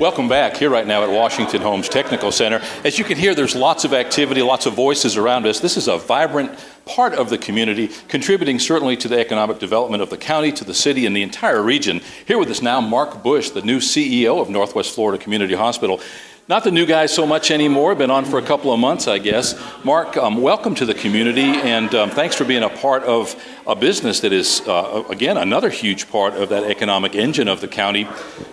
Welcome back here right now at Washington-Holmes Technical Center. As you can hear, there's lots of activity, lots of voices around us. This is a vibrant part of the community, contributing certainly to the economic development of the county, to the city, and the entire region. Here with us now, Mark Bush, the new CEO of Northwest Florida Community Hospital. Not the new guy so much anymore, been on for a couple of months, I guess. Mark, welcome to the community, and thanks for being a part of a business that is, again, another huge part of that economic engine of the county.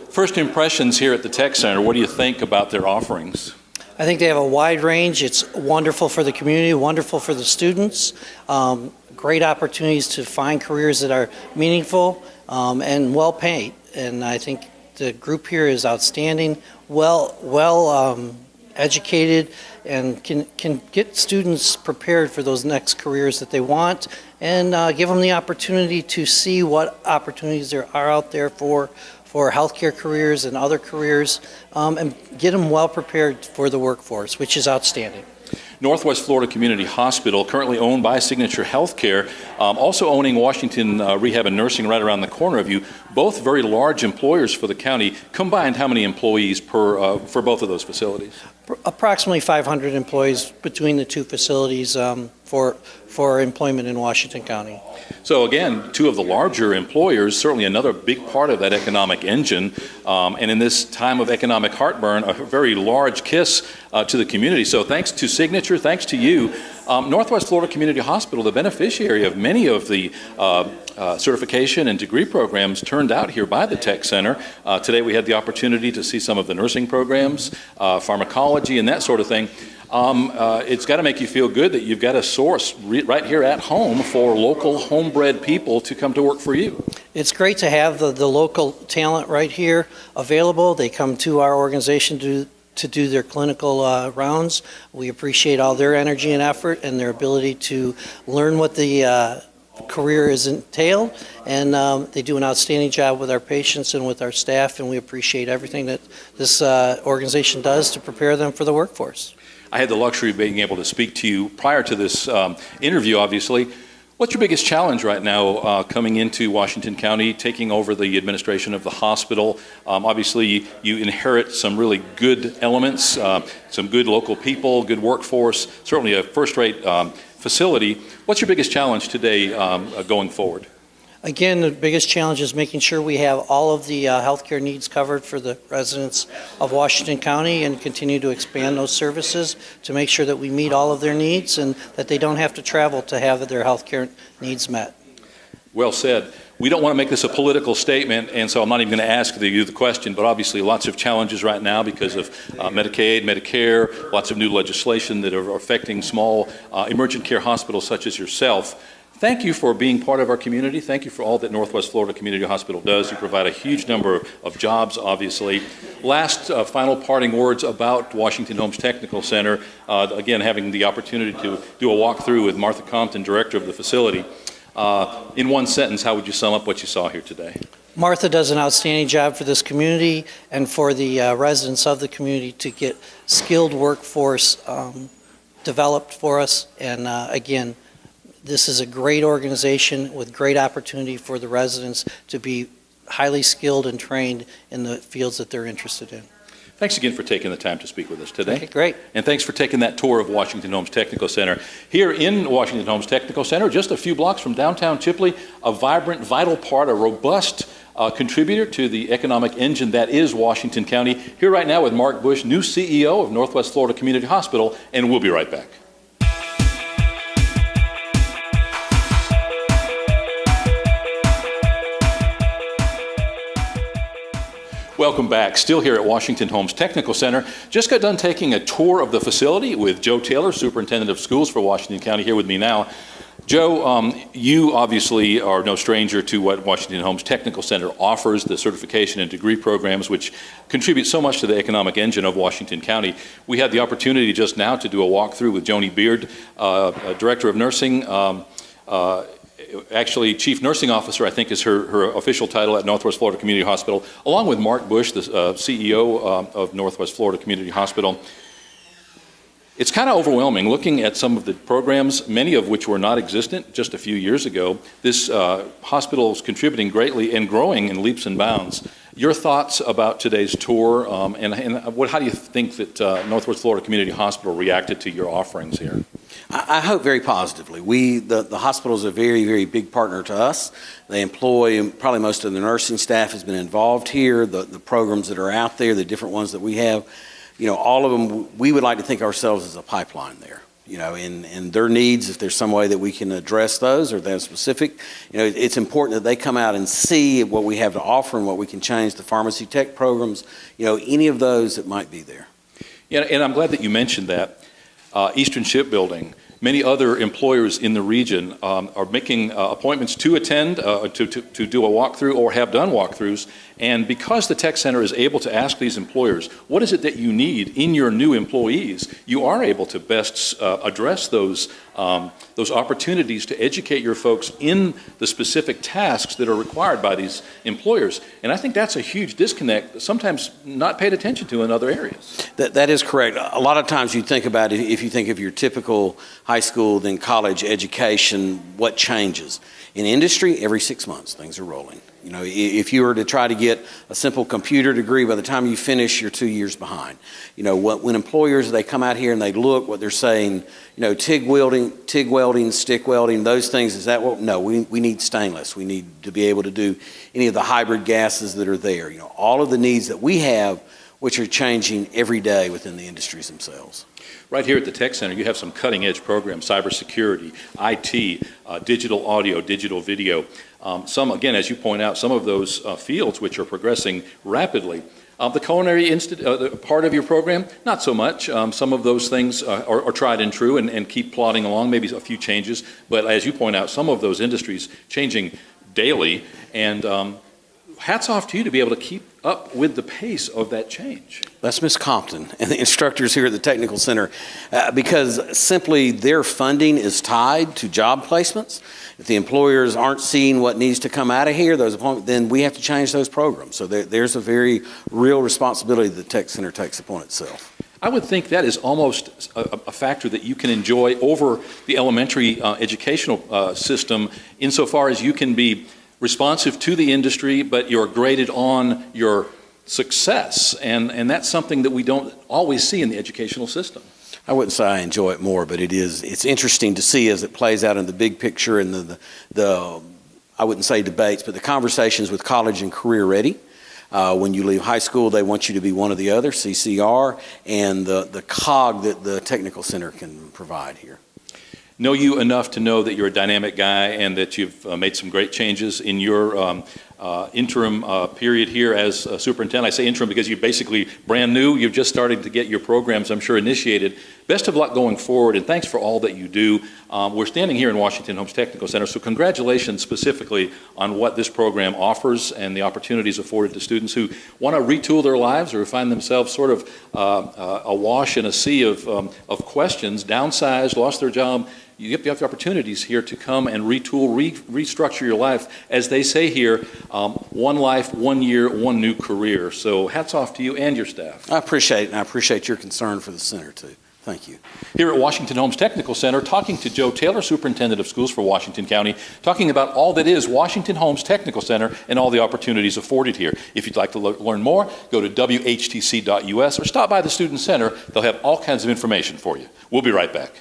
First impressions here at the Tech Center, what do you think about their offerings? I think they have a wide range. It's wonderful for the community, wonderful for the students, great opportunities to find careers that are meaningful and well paid. And I think the group here is outstanding, well educated, and can get students prepared for those next careers that they want, and give them the opportunity to see what opportunities there are out there for healthcare careers and other careers, and get them well prepared for the workforce, which is outstanding. Northwest Florida Community Hospital, currently owned by Signature Healthcare, also owning Washington Rehab and Nursing right around the corner of you, both very large employers for the county. Combined, how many employees for both of those facilities? Approximately 500 employees between the two facilities for employment in Washington County. So again, two of the larger employers, certainly another big part of that economic engine, and in this time of economic heartburn, a very large kiss to the community. So thanks to Signature, thanks to you, Northwest Florida Community Hospital, the beneficiary of many of the certification and degree programs turned out here by the Tech Center. Today we had the opportunity to see some of the nursing programs, pharmacology, and that sort of thing. It's got to make you feel good that you've got a source right here at home for local homebred people to come to work for you. It's great to have the local talent right here available. They come to our organization to do their clinical rounds. We appreciate all their energy and effort and their ability to learn what the career is entailed, and they do an outstanding job with our patients and with our staff, and we appreciate everything that this organization does to prepare them for the workforce. I had the luxury of being able to speak to you prior to this interview, obviously. What's your biggest challenge right now coming into Washington County, taking over the administration of the hospital? Obviously, you inherit some really good elements, some good local people, good workforce, certainly a first-rate facility. What's your biggest challenge today going forward? Again, the biggest challenge is making sure we have all of the healthcare needs covered for the residents of Washington County, and continue to expand those services to make sure that we meet all of their needs and that they don't have to travel to have their healthcare needs met. Well said. We don't want to make this a political statement, and so I'm not even going to ask you the question, but obviously lots of challenges right now because of Medicaid, Medicare, lots of new legislation that are affecting small emergent care hospitals such as yourself. Thank you for being part of our community. Thank you for all that Northwest Florida Community Hospital does. You provide a huge number of jobs, obviously. Last final parting words about Washington-Holmes Technical Center. Again, having the opportunity to do a walkthrough with Martha Compton, director of the facility. In one sentence, how would you sum up what you saw here today? Martha does an outstanding job for this community and for the residents of the community to get skilled workforce developed for us. And again, this is a great organization with great opportunity for the residents to be highly skilled and trained in the fields that they're interested in. Thanks again for taking the time to speak with us today. Okay, great. And thanks for taking that tour of Washington-Holmes Technical Center. Here in Washington-Holmes Technical Center, just a few blocks from downtown Chipley, a vibrant, vital part, a robust contributor to the economic engine that is Washington County. Here right now with Mark Bush, new CEO of Northwest Florida Community Hospital, and we'll be right back. Welcome back. Still here at Washington-Holmes Technical Center. Just got done taking a tour of the facility with Joe Taylor, Superintendent of Schools for Washington County, here with me now. Joe, you obviously are no stranger to what Washington-Holmes Technical Center offers, the certification and degree programs, which contribute so much to the economic engine of Washington County. We had the opportunity just now to do a walkthrough with Joni Beard, Director of Nursing, actually Chief Nursing Officer, I think is her official title at Northwest Florida Community Hospital, along with Mark Bush, the CEO of Northwest Florida Community Hospital. It's kind of overwhelming looking at some of the programs, many of which were not existent just a few years ago. This hospital is contributing greatly and growing in leaps and bounds. Your thoughts about today's tour, how do you think that Northwest Florida Community Hospital reacted to your offerings here? I hope very positively. The hospital is a very, very big partner to us. They employ, probably most of the nursing staff has been involved here, the programs that are out there, the different ones that we have, all of them, we would like to think of ourselves as a pipeline there. And their needs, if there's some way that we can address those or they're specific, it's important that they come out and see what we have to offer and what we can change, the pharmacy tech programs, any of those that might be there. Yeah, and I'm glad that you mentioned that. Eastern Shipbuilding, many other employers in the region are making appointments to attend, to do a walkthrough or have done walkthroughs. And because the Tech Center is able to ask these employers, what is it that you need in your new employees, you are able to best address those opportunities to educate your folks in the specific tasks that are required by these employers. And I think that's a huge disconnect, sometimes not paid attention to in other areas. That is correct. A lot of times you think about it, if you think of your typical high school, then college education, what changes? In industry, every 6 months, things are rolling. If you were to try to get a simple computer degree, by the time you finish, you're 2 years behind. When employers, they come out here and they look, what they're saying, TIG welding, stick welding, those things, is that what? No, we need stainless. We need to be able to do any of the hybrid gases that are there. All of the needs that we have, which are changing every day within the industries themselves. Right here at the Tech Center, you have some cutting-edge programs, cybersecurity, IT, digital audio, digital video. Some, again, as you point out, some of those fields which are progressing rapidly. The culinary part of your program, not so much. Some of those things are tried and true and keep plodding along, maybe a few changes. But as you point out, some of those industries changing daily, and hats off to you to be able to keep up with the pace of that change. That's Ms. Compton and the instructors here at the Technical Center, because simply their funding is tied to job placements. If the employers aren't seeing what needs to come out of here, then we have to change those programs. So there's a very real responsibility that the Tech Center takes upon itself. I would think that is almost a factor that you can enjoy over the elementary educational system, insofar as you can be responsive to the industry, but you're graded on your success. And that's something that we don't always see in the educational system. I wouldn't say I enjoy it more, but it's interesting to see as it plays out in the big picture and the I wouldn't say debates, but the conversations with college and career ready. When you leave high school, they want you to be one or the other, CCR, and the cog that the Technical Center can provide here. Know you enough to know that you're a dynamic guy and that you've made some great changes in your interim period here as superintendent. I say interim because you're basically brand new. You've just started to get your programs, I'm sure, initiated. Best of luck going forward, and thanks for all that you do. We're standing here in Washington-Holmes Technical Center, so congratulations specifically on what this program offers and the opportunities afforded to students who want to retool their lives or find themselves sort of awash in a sea of questions, downsized, lost their job. You have the opportunities here to come and retool, restructure your life. As they say here, one life, 1 year, one new career. So hats off to you and your staff. I appreciate it, and I appreciate your concern for the center, too. Thank you. Here at Washington-Holmes Technical Center, talking to Joe Taylor, Superintendent of Schools for Washington County, talking about all that is Washington-Holmes Technical Center and all the opportunities afforded here. If you'd like to learn more, go to whtc.us or stop by the Student Center. They'll have all kinds of information for you. We'll be right back.